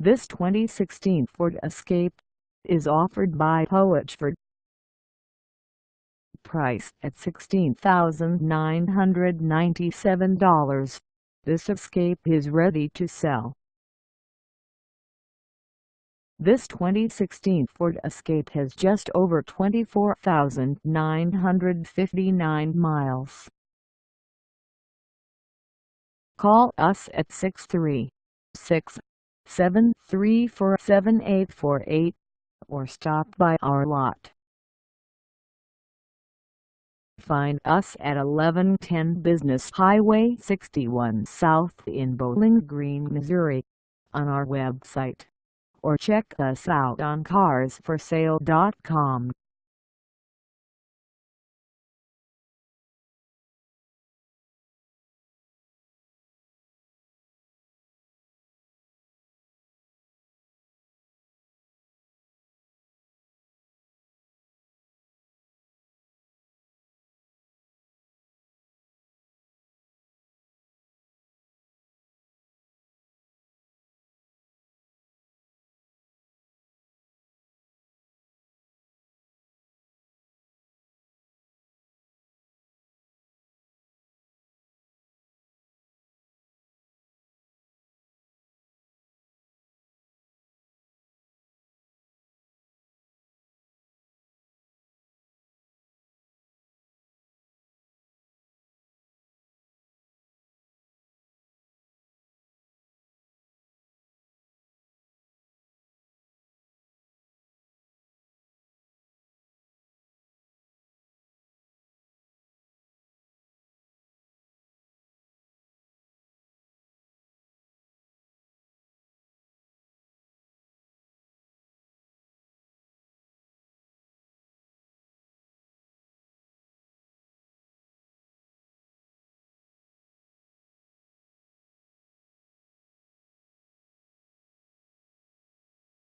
This 2016 Ford Escape is offered by Poage Ford. Price at $16,997. This Escape is ready to sell. This 2016 Ford Escape has just over 24,959 miles. Call us at 636-734-7848 or stop by our lot. Find us at 1110 Business Highway 61 South in Bowling Green, Missouri, on our website, or check us out on carsforsale.com.